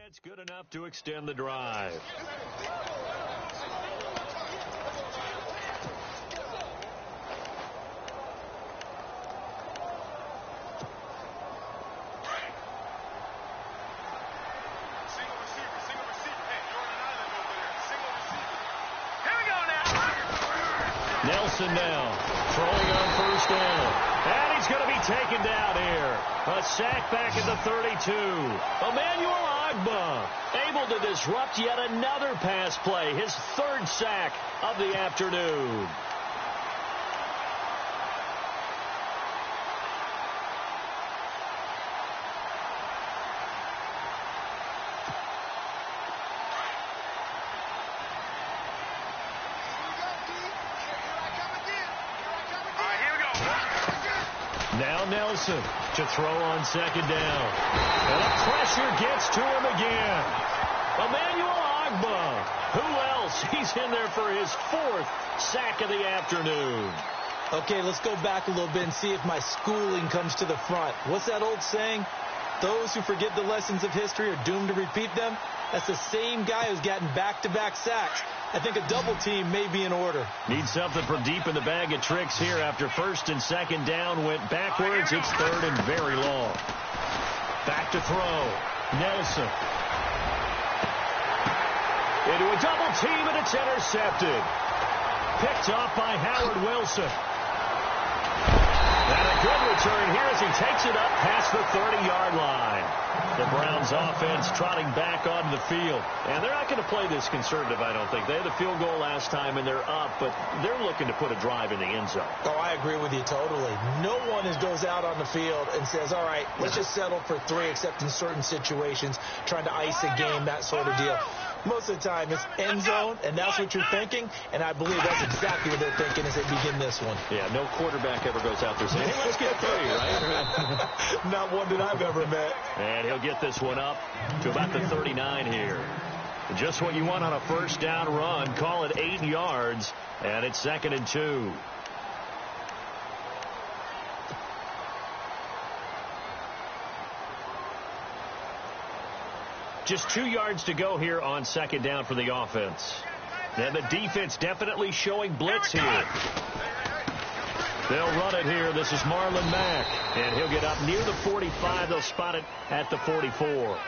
That's good enough to extend the drive. Nelson now throwing on first down. And he's going to be taken down here. A sack back at the 32. Emmanuel Agba able to disrupt yet another pass play. His third sack of the afternoon. Nelson to throw on second down. And the pressure gets to him again. Emmanuel Agba. Who else? He's in there for his fourth sack of the afternoon. Okay, let's go back a little bit and see if my schooling comes to the front. What's that old saying? Those who forget the lessons of history are doomed to repeat them. That's the same guy who's gotten back-to-back sacks. I think a double team may be in order. Need something from deep in the bag of tricks here after first and second down went backwards. It's third and very long. Back to throw. Nelson. Into a double team, and it's intercepted. Picked off by Howard Wilson. And a good return here as he takes it up past the 30-yard line. The Browns offense trotting back onto the field. And they're not going to play this conservative, I don't think. They had the field goal last time, and they're up, but they're looking to put a drive in the end zone. Oh, I agree with you totally. No one goes out on the field and says, all right, let's just settle for 3, except in certain situations, trying to ice a game, that sort of deal. Most of the time, it's end zone, and that's what you're thinking, and I believe that's exactly what they're thinking as they begin this one. Yeah, no quarterback ever goes out there saying, hey, let's get 3, right? Not one that I've ever met. And he'll get this one up to about the 39 here. Just what you want on a first down run. Call it 8 yards, and it's 2nd and 2. Just 2 yards to go here on second down for the offense. And the defense definitely showing blitz here. They'll run it here. This is Marlon Mack. And he'll get up near the 45. They'll spot it at the 44.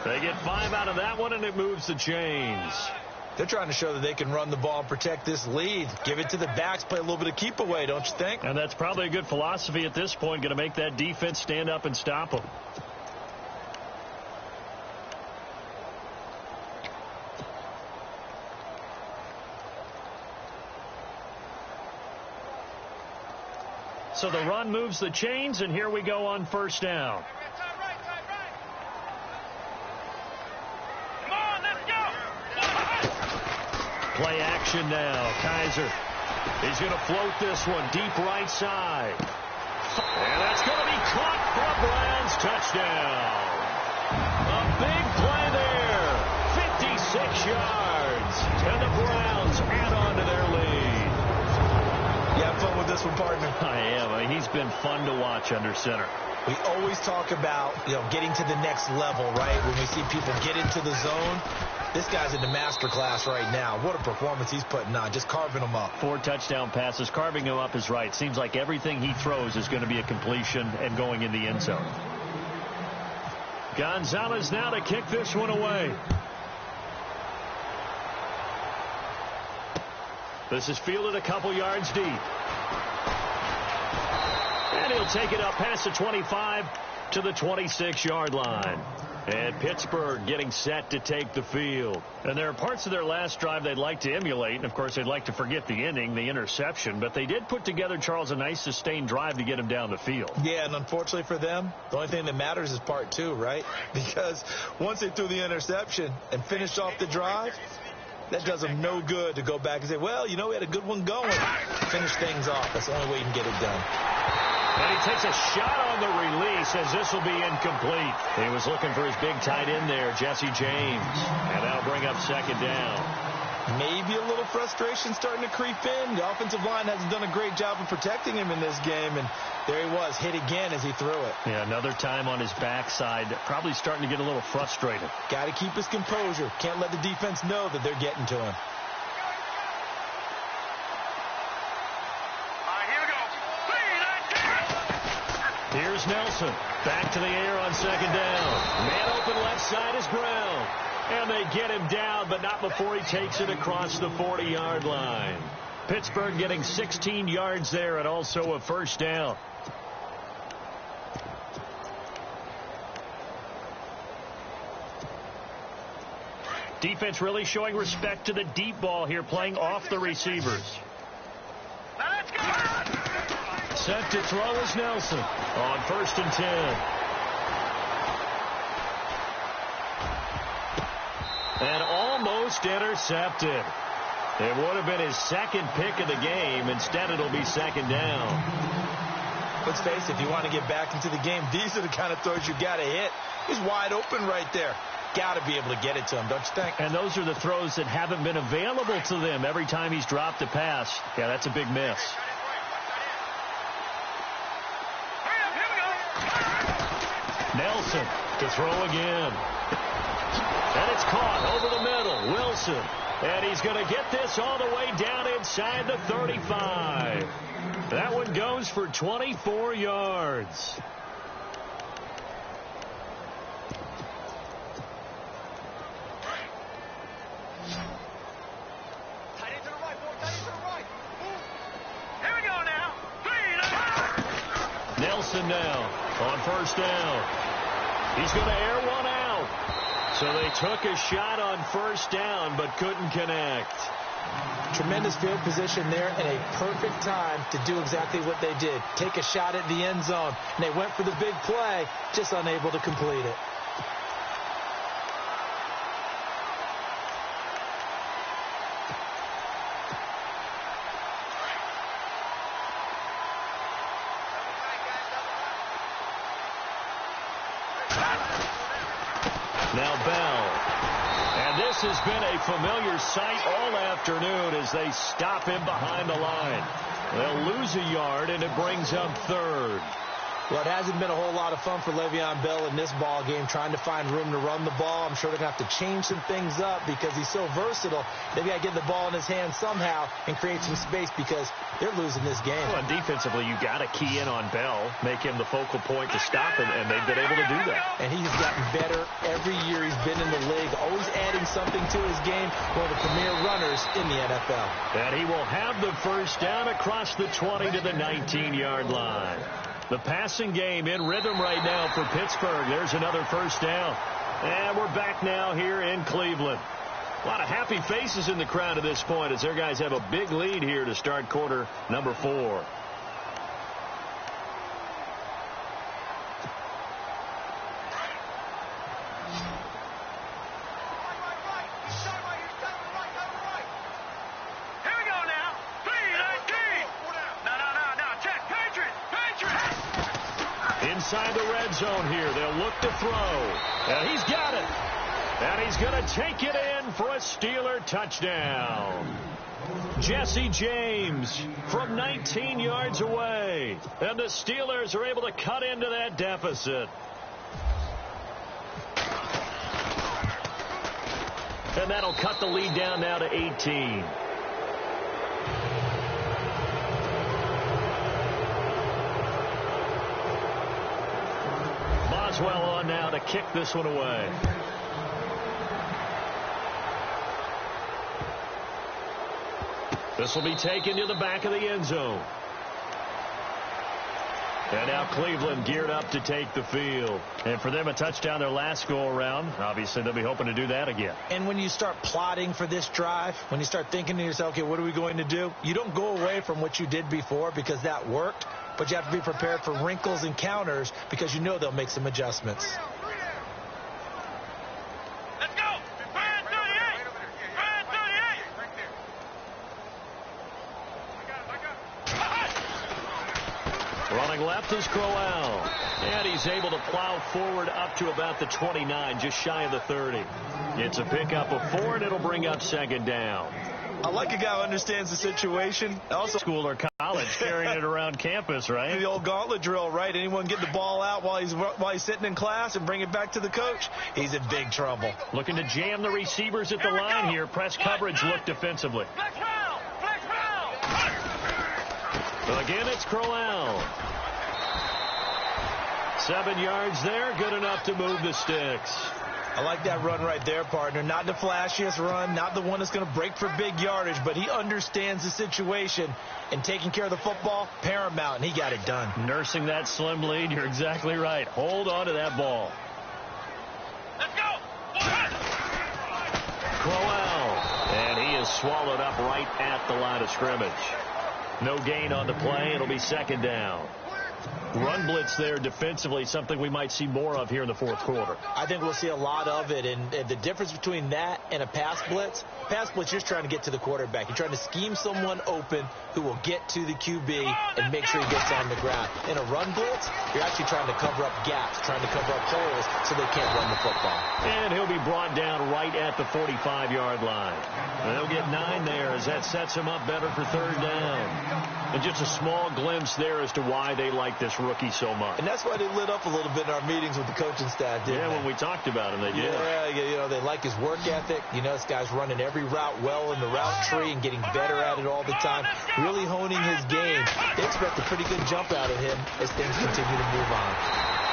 They get 5 out of that one, and it moves the chains. They're trying to show that they can run the ball and protect this lead. Give it to the backs, play a little bit of keep away, don't you think? And that's probably a good philosophy at this point. Going to make that defense stand up and stop them. So the run moves the chains, and here we go on first down. Come on, let's go. Play action now. Kaiser. He's going to float this one deep right side. And that's going to be caught for a Browns touchdown. A big play there. 56 yards. And the Browns add on to their lead. You have fun with this one, partner? I am. He's been fun to watch under center. We always talk about, getting to the next level, right? When we see people get into the zone, this guy's in the master class right now. What a performance he's putting on, just carving them up. 4 touchdown passes. Carving him up is right. Seems like everything he throws is going to be a completion and going in the end zone. Gonzalez now to kick this one away. This is fielded a couple yards deep. And he'll take it up past the 25 to the 26-yard line. And Pittsburgh getting set to take the field. And there are parts of their last drive they'd like to emulate. And, of course, they'd like to forget the ending, the interception. But they did put together, Charles, a nice sustained drive to get him down the field. Yeah, and unfortunately for them, the only thing that matters is part 2, right? Because once they threw the interception and finished off the drive, that does them no good to go back and say, well, we had a good one going. Finish things off. That's the only way you can get it done. And he takes a shot on the release as this will be incomplete. He was looking for his big tight end there, Jesse James. And that'll bring up second down. Maybe a little frustration starting to creep in. The offensive line hasn't done a great job of protecting him in this game, and there he was, hit again as he threw it. Yeah, another time on his backside, probably starting to get a little frustrated. Got to keep his composure. Can't let the defense know that they're getting to him. Here's Nelson. Back to the air on second down. Man open left side is Brown. And they get him down, but not before he takes it across the 40-yard line. Pittsburgh getting 16 yards there and also a first down. Defense really showing respect to the deep ball here, playing off the receivers. Set to throw is Nelson on 1st and 10. And almost intercepted. It would have been his second pick of the game. Instead, it'll be second down. Let's face it, if you want to get back into the game, these are the kind of throws you got to hit. He's wide open right there. Got to be able to get it to him, don't you think? And those are the throws that haven't been available to them every time he's dropped a pass. Yeah, that's a big miss. Nelson to throw again. And it's caught over the middle. Wilson. And he's going to get this all the way down inside the 35. That one goes for 24 yards. Nelson now on 1st down. He's going to air one out. So they took a shot on 1st down but couldn't connect. Tremendous field position there and a perfect time to do exactly what they did. Take a shot at the end zone. And they went for the big play, just unable to complete it. Now Bell. And this has been a familiar sight all afternoon as they stop him behind the line. They'll lose a yard, and it brings up 3rd. Well, it hasn't been a whole lot of fun for Le'Veon Bell in this ball game, trying to find room to run the ball. I'm sure they're going to have to change some things up because he's so versatile. They've got to get the ball in his hands somehow and create some space because they're losing this game. Well, and defensively, you got to key in on Bell, make him the focal point to stop him, and they've been able to do that. And he's gotten better every year he's been in the league, always adding something to his game, one of the premier runners in the NFL. And he will have the first down across the 20 to the 19-yard line. The passing game in rhythm right now for Pittsburgh. There's another first down. And we're back now here in Cleveland. A lot of happy faces in the crowd at this point as their guys have a big lead here to start quarter number 4. Inside the red zone here. They'll look to throw. And he's got it. And he's going to take it in for a Steeler touchdown. Jesse James from 19 yards away. And the Steelers are able to cut into that deficit. And that'll cut the lead down now to 18. Boswell on now to kick this one away. This will be taken to the back of the end zone. And now Cleveland geared up to take the field. And for them, a touchdown their last go-around. Obviously, they'll be hoping to do that again. And when you start plotting for this drive, when you start thinking to yourself, okay, what are we going to do? You don't go away from what you did before because that worked. But you have to be prepared for wrinkles and counters because you know they'll make some adjustments. Let's go! Brian 38! Brian 38! Running left is Crowell. And he's able to plow forward up to about the 29, just shy of the 30. It's a pickup of 4, and it'll bring up second down. I like a guy who understands the situation. Also, School or college, carrying it around campus, right? The old gauntlet drill, right? Anyone get the ball out while he's sitting in class and bring it back to the coach, he's in big trouble. Looking to jam the receivers at the line here. Press coverage, look defensively. Again, it's Crowell. 7 yards there, good enough to move the sticks. I like that run right there, partner. Not the flashiest run, not the one that's going to break for big yardage, but he understands the situation, and taking care of the football, paramount, and he got it done. Nursing that slim lead, you're exactly right. Hold on to that ball. Let's go. Crowell, and he is swallowed up right at the line of scrimmage. No gain on the play. It'll be second down. Run blitz there defensively, something we might see more of here in the fourth quarter. I think we'll see a lot of it, and the difference between that and a pass blitz, you're just trying to get to the quarterback. You're trying to scheme someone open who will get to the QB and make sure he gets on the ground. In a run blitz, you're actually trying to cover up gaps, trying to cover up holes so they can't run the football. And he'll be brought down right at the 45-yard line. And they'll get 9 there as that sets him up better for third down. And just a small glimpse there as to why they like this rookie so much. And that's why they lit up a little bit in our meetings with the coaching staff, didn't they? When we talked about him, they did. Yeah, they like his work ethic. This guy's running every route well in the route tree and getting better at it all the time, really honing his game. They expect a pretty good jump out of him as things continue to move on.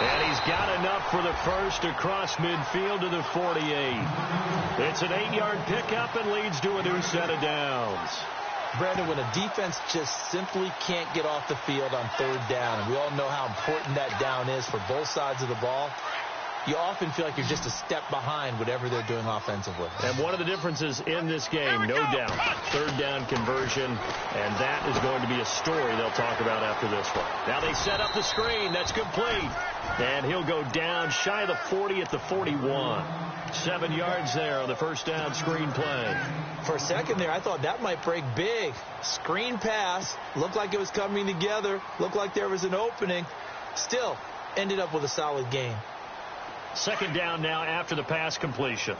And he's got enough for the first across midfield to the 48. It's an 8-yard pickup and leads to a new set of downs. Brandon, when a defense just simply can't get off the field on third down, and we all know how important that down is for both sides of the ball, you often feel like you're just a step behind whatever they're doing offensively. And one of the differences in this game, no doubt, third down conversion, and that is going to be a story they'll talk about after this one. Now they set up the screen. That's complete. And he'll go down shy of the 40 at the 41. 7 yards there on the first down screen play. For a second there, I thought that might break big. Screen pass. Looked like it was coming together. Looked like there was an opening. Still, ended up with a solid game. Second down now after the pass completion.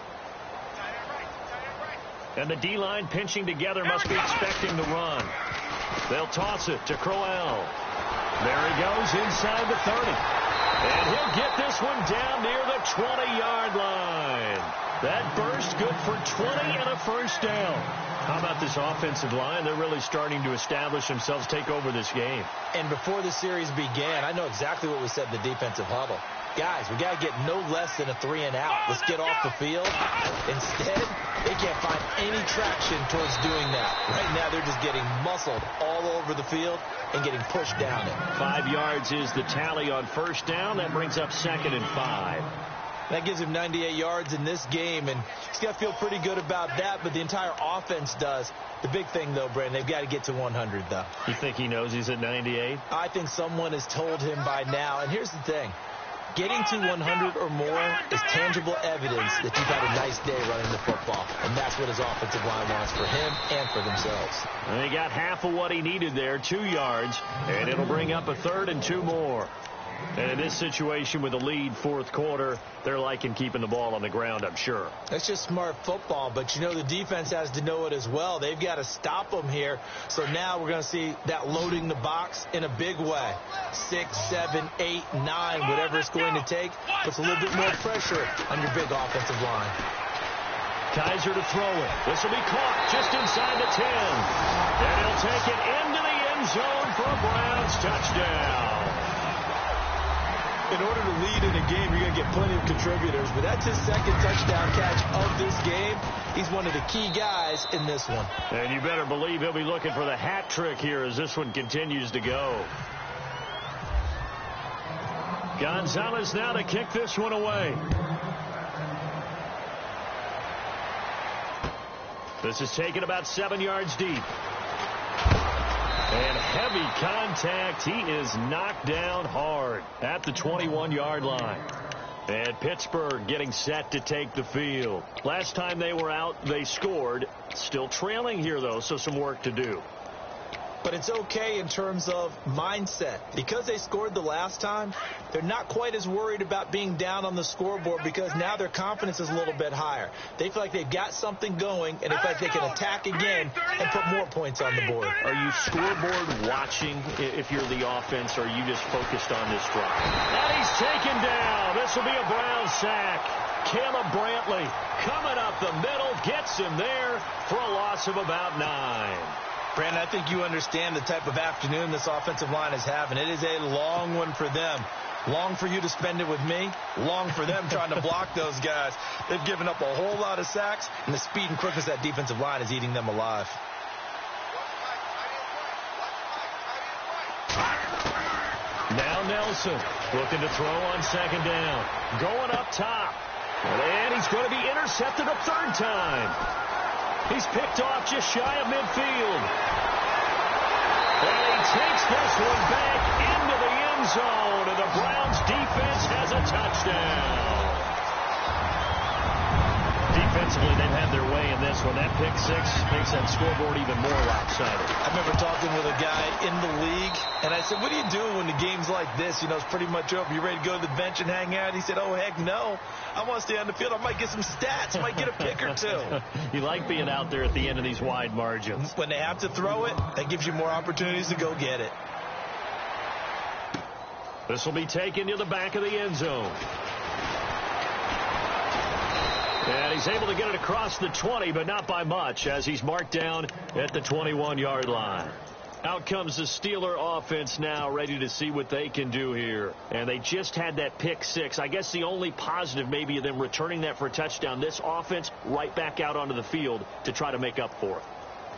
And the D-line pinching together must be expecting the run. They'll toss it to Crowell. There he goes inside the 30. And he'll get this one down near the 20-yard line. That burst good for 20 and a first down. How about this offensive line? They're really starting to establish themselves, take over this game. And before the series began, I know exactly what we said in the defensive huddle. Guys, we got to get no less than a 3 and out. Let's get off the field. Instead, they can't find any traction towards doing that. Right now, they're just getting muscled all over the field and getting pushed down it. 5 yards is the tally on first down. That brings up 2nd and 5. That gives him 98 yards in this game, and he's got to feel pretty good about that, but the entire offense does. The big thing, though, Brandon, they've got to get to 100, though. You think he knows he's at 98? I think someone has told him by now, and here's the thing. Getting to 100 or more is tangible evidence that you've had a nice day running the football, and that's what his offensive line wants for him and for themselves. And he got half of what he needed there, 2 yards, and it'll bring up a 3rd and 2 more. And in this situation with a lead fourth quarter, they're liking keeping the ball on the ground, I'm sure. That's just smart football, but the defense has to know it as well. They've got to stop them here. So now we're going to see that loading the box in a big way. 6, 7, 8, 9, whatever it's going to take, puts a little bit more pressure on your big offensive line. Kaiser to throw it. This will be caught just inside the 10. And he'll take it into the end zone for a Browns touchdown. In order to lead in a game, you're going to get plenty of contributors, but that's his second touchdown catch of this game. He's one of the key guys in this one. And you better believe he'll be looking for the hat trick here as this one continues to go. Gonzalez now to kick this one away. This is taken about 7 yards deep. And heavy contact. He is knocked down hard at the 21-yard line. And Pittsburgh getting set to take the field. Last time they were out, they scored. Still trailing here, though, so some work to do. But it's okay in terms of mindset. Because they scored the last time, they're not quite as worried about being down on the scoreboard because now their confidence is a little bit higher. They feel like they've got something going, and they feel like they can attack again and put more points on the board. Are you scoreboard watching if you're the offense, or are you just focused on this drive? And he's taken down. This will be a Brown sack. Caleb Brantley coming up the middle, gets him there for a loss of about 9. Brandon, I think you understand the type of afternoon this offensive line is having. It is a long one for them. Long for you to spend it with me. Long for them trying to block those guys. They've given up a whole lot of sacks, and the speed and quickness of that defensive line is eating them alive. Now Nelson looking to throw on second down. Going up top. And he's going to be intercepted a third time. He's picked off just shy of midfield. And he takes this one back into the end zone, and the Browns defense has a touchdown. Defensively, they've had their way in this one. That pick six makes that scoreboard even more lopsided. I remember talking with a guy in the league, and I said, what do you do when the game's like this? You know, it's pretty much over. You ready to go to the bench and hang out? He said, oh, heck no. I want to stay on the field. I might get some stats. I might get a pick or two. You like being out there at the end of these wide margins. When they have to throw it, that gives you more opportunities to go get it. This will be taken to the back of the end zone. And he's able to get it across the 20, but not by much, as he's marked down at the 21-yard line. Out comes the Steeler offense now, ready to see what they can do here. And they just had that pick six. I guess the only positive maybe of them returning that for a touchdown. This offense right back out onto the field to try to make up for it.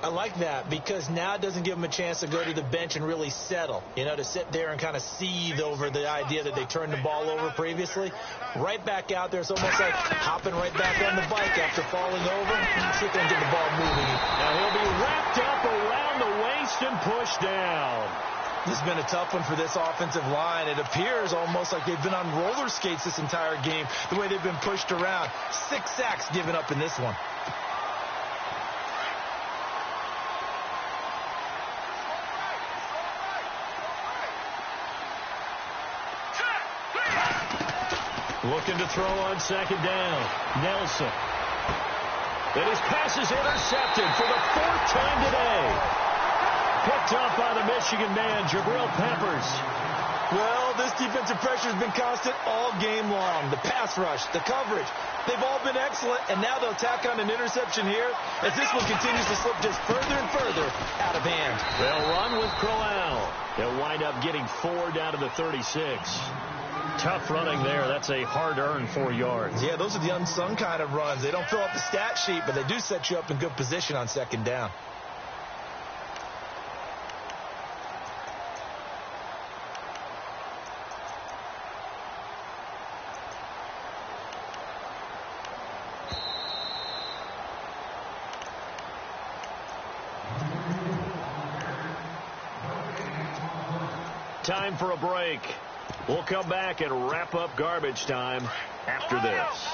I like that because now it doesn't give them a chance to go to the bench and really settle, you know, to sit there and kind of seethe over the idea that they turned the ball over previously. Right back out there, it's almost like hopping right back on the bike after falling over. Sit there and get the ball moving. Now he'll be wrapped up around the waist and pushed down. This has been a tough one for this offensive line. It appears almost like they've been on roller skates this entire game, the way they've been pushed around. 6 sacks given up in this one. Looking to throw on second down. Nelson. And his pass is intercepted for the 4th time today. Picked off by the Michigan man, Jabril Peppers. Well, this defensive pressure has been constant all game long. The pass rush, the coverage, they've all been excellent, and now they'll tack on an interception here as this one continues to slip just further and further out of hand. They'll run with Crowell. They'll wind up getting 4 down to the 36. Tough running there. That's a hard-earned 4 yards. Yeah, those are the unsung kind of runs. They don't fill up the stat sheet, but they do set you up in good position on second down. Time for a break. We'll come back and wrap up garbage time after this.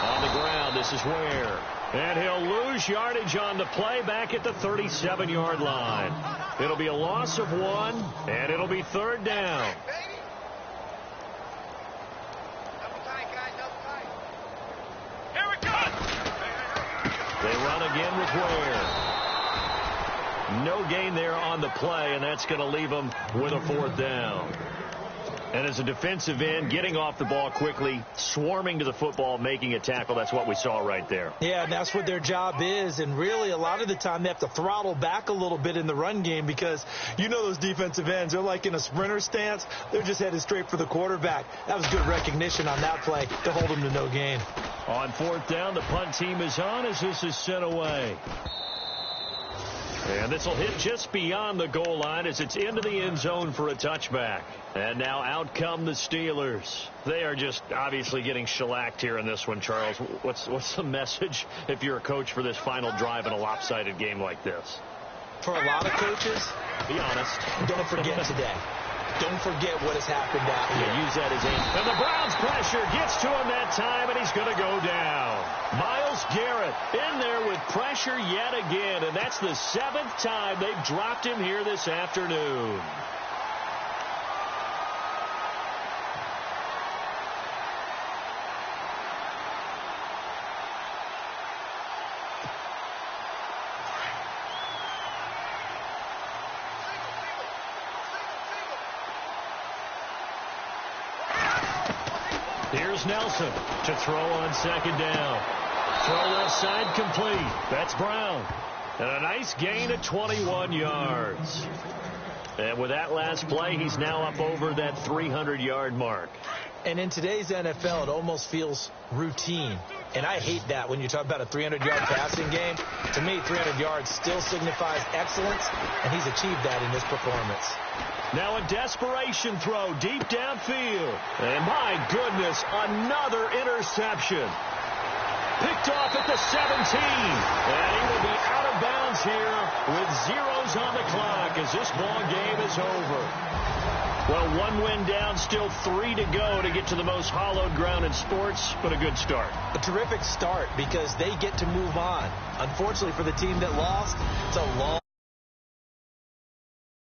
On the ground, this is Ware. And he'll lose yardage on the play back at the 37-yard line. It'll be a loss of 1, and it'll be 3rd down. They run again with Ware. No gain there on the play, and that's going to leave them with a 4th down. And as a defensive end, getting off the ball quickly, swarming to the football, making a tackle, that's what we saw right there. Yeah, and that's what their job is. And really, a lot of the time, they have to throttle back a little bit in the run game because you know those defensive ends, they're like in a sprinter stance. They're just headed straight for the quarterback. That was good recognition on that play to hold them to no gain. On 4th down, the punt team is on as this is sent away. And this will hit just beyond the goal line as it's into the end zone for a touchback. And now out come the Steelers. They are just obviously getting shellacked here in this one, Charles. What's the message if you're a coach for this final drive in a lopsided game like this? For a lot of coaches, be honest, don't forget today. Don't forget what has happened out here. Use that as aim. And the Browns pressure gets to him that time, and he's going to go down. Myles Garrett in there with pressure yet again, and that's the 7th time they've dropped him here this afternoon. Here's Nelson to throw on 2nd down. Throw left side complete. That's Brown. And a nice gain of 21 yards. And with that last play, he's now up over that 300-yard mark. And in today's NFL, it almost feels routine. And I hate that when you talk about a 300-yard passing game. To me, 300 yards still signifies excellence, and he's achieved that in this performance. Now a desperation throw deep downfield. And my goodness, another interception. Picked off at the 17. And he will be out of bounds here with zeros on the clock as this ball game is over. Well, 1 win down, still 3 to go to get to the most hallowed ground in sports, but a good start. A terrific start because they get to move on. Unfortunately for the team that lost, it's a long